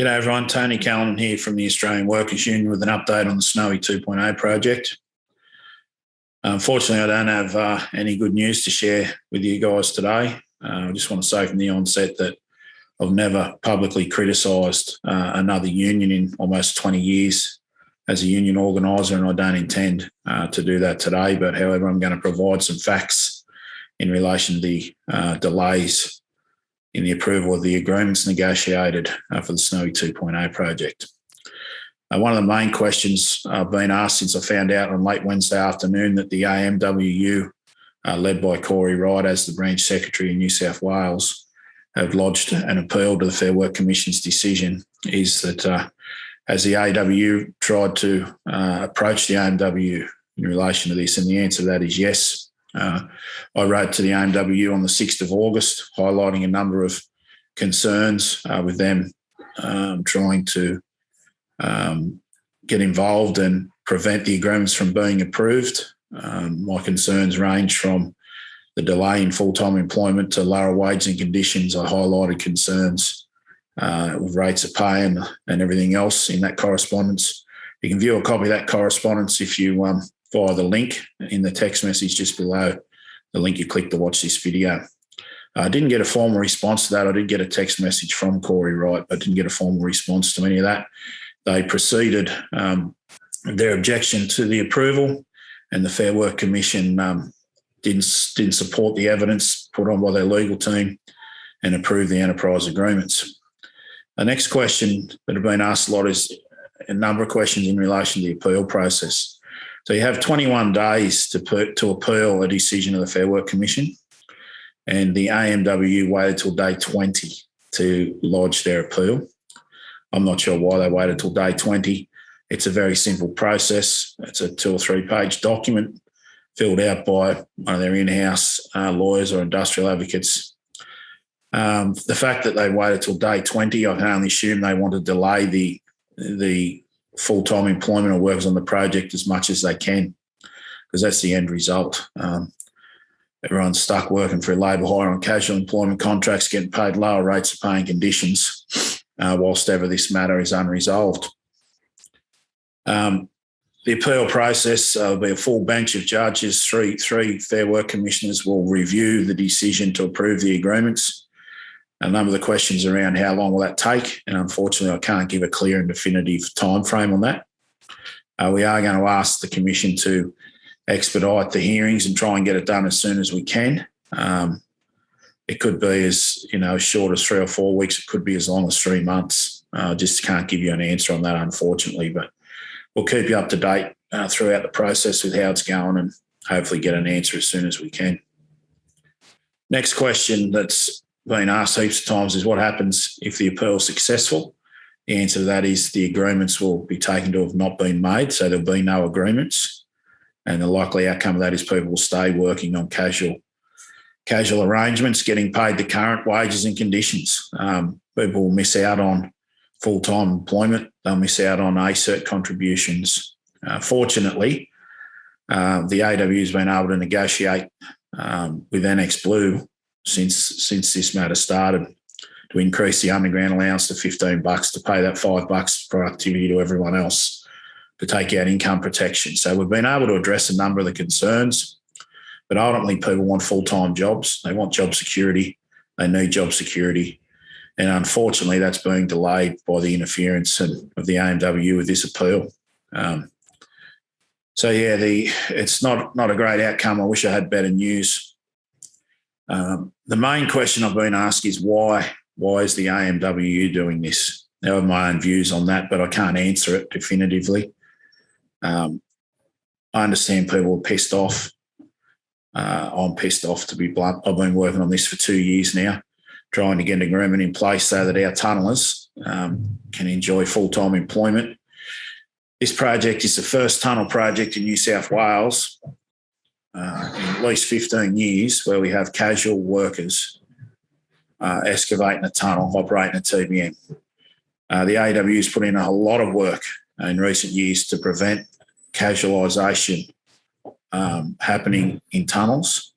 G'day everyone, Tony Callinan here from the Australian Workers Union with an update on the Snowy 2.0 project. Unfortunately, I don't have any good news to share with you guys today. I just want to say from the onset that I've never publicly criticised another union in almost 20 years as a union organiser, and I don't intend to do that today. But however, I'm going to provide some facts in relation to the delays in the approval of the agreements negotiated for the Snowy 2.0 project. One of the main questions I've been asked since I found out on late Wednesday afternoon that the AWU, led by Corey Wright as the branch secretary in New South Wales, have lodged an appeal to the Fair Work Commission's decision is that as the AWU tried to approach the AMWU in relation to this, and the answer to that is yes. I wrote to the AWU on the 6th of August, highlighting a number of concerns with them trying to get involved and prevent the agreements from being approved. My concerns range from the delay in full-time employment to lower wages and conditions. I highlighted concerns with rates of pay and everything else in that correspondence. You can view a copy of that correspondence if you via the link in the text message just below the link you click to watch this video. I didn't get a formal response to that. I did get a text message from Corey Wright, but didn't get a formal response to any of that. They proceeded their objection to the approval, and the Fair Work Commission didn't support the evidence put on by their legal team and approved the enterprise agreements. The next question that have been asked a lot is a number of questions in relation to the appeal process. So you have 21 days to appeal a decision of the Fair Work Commission, and the AMWU waited till day 20 to lodge their appeal. I'm not sure why they waited till day 20. It's a very simple process. It's a 2 or 3 page document filled out by one of their in-house lawyers or industrial advocates. The fact that they waited till day 20, I can only assume they want to delay the full-time employment of workers on the project as much as they can, because that's the end result. Everyone's stuck working for labour hire on casual employment contracts, getting paid lower rates of pay and conditions, whilst ever this matter is unresolved. The appeal process will be a full bench of judges. Three Fair Work Commissioners will review the decision to approve the agreements. A number of the questions around how long will that take, and unfortunately I can't give a clear and definitive time frame on that. We are going to ask the Commission to expedite the hearings and try and get it done as soon as we can. It could be as short as 3 or 4 weeks. It could be as long as 3 months. Just can't give you an answer on that, unfortunately, but we'll keep you up to date throughout the process with how it's going and hopefully get an answer as soon as we can. Next question that's been asked heaps of times is what happens if the appeal is successful? The answer to that is the agreements will be taken to have not been made, so there'll be no agreements. And the likely outcome of that is people will stay working on casual arrangements, getting paid the current wages and conditions. People will miss out on full-time employment. They'll miss out on ACERT contributions. Fortunately, the AWU has been able to negotiate with NX Blue since this matter started to increase the underground allowance to $15 to pay that $5 productivity to everyone else to take out income protection. So we've been able to address a number of the concerns, but ultimately people want full-time jobs. They want job security. They need job security. And unfortunately, that's being delayed by the interference of the AMWU with this appeal. It's not a great outcome. I wish I had better news. The main question I've been asked is why is the AMWU doing this? I have my own views on that, but I can't answer it definitively. I understand people are pissed off. I'm pissed off, to be blunt. I've been working on this for 2 years now, trying to get an agreement in place so that our tunnellers can enjoy full-time employment. This project is the first tunnel project in New South Wales in at least 15 years where we have casual workers excavating a tunnel, operating a TBM. The AWU has put in a lot of work in recent years to prevent casualisation happening in tunnels.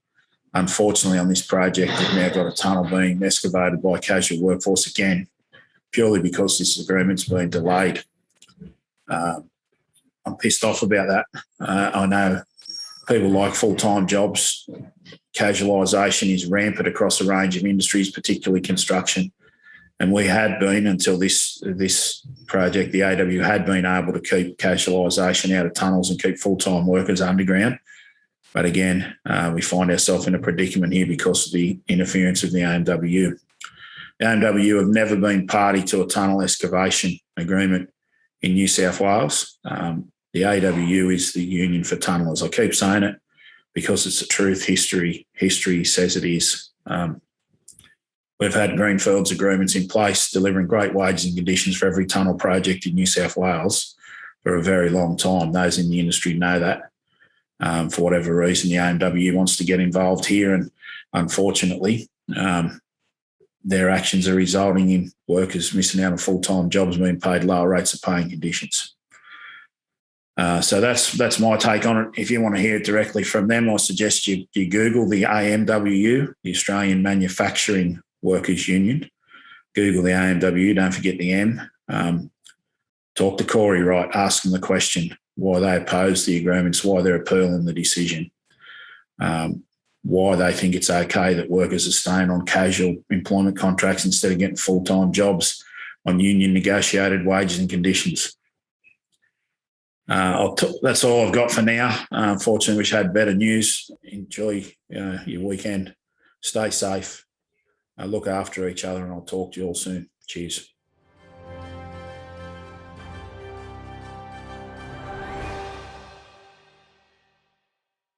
Unfortunately, on this project, we've now got a tunnel being excavated by a casual workforce again purely because this agreement's been delayed. I'm pissed off about that. I know people like full-time jobs. Casualisation is rampant across a range of industries, particularly construction. And we had been, until this project, the AWU had been able to keep casualisation out of tunnels and keep full-time workers underground. But again, we find ourselves in a predicament here because of the interference of the AWU. The AWU have never been party to a tunnel excavation agreement in New South Wales. The AWU is the union for tunnellers. I keep saying it because it's the truth. History says it is. We've had greenfields agreements in place delivering great wages and conditions for every tunnel project in New South Wales for a very long time. Those in the industry know that. For whatever reason, the AMWU wants to get involved here, and unfortunately, their actions are resulting in workers missing out on full-time jobs, being paid lower rates of pay and conditions. So that's my take on it. If you want to hear it directly from them, I suggest you Google the AMWU, the Australian Manufacturing Workers Union. Google the AMWU, don't forget the M. Talk to Corey Wright, ask them the question, why they oppose the agreements, why they're appealing the decision, why they think it's okay that workers are staying on casual employment contracts instead of getting full-time jobs on union negotiated wages and conditions. That's all I've got for now. Unfortunately, wish I had better news. Enjoy your weekend. Stay safe. Look after each other, and I'll talk to you all soon. Cheers.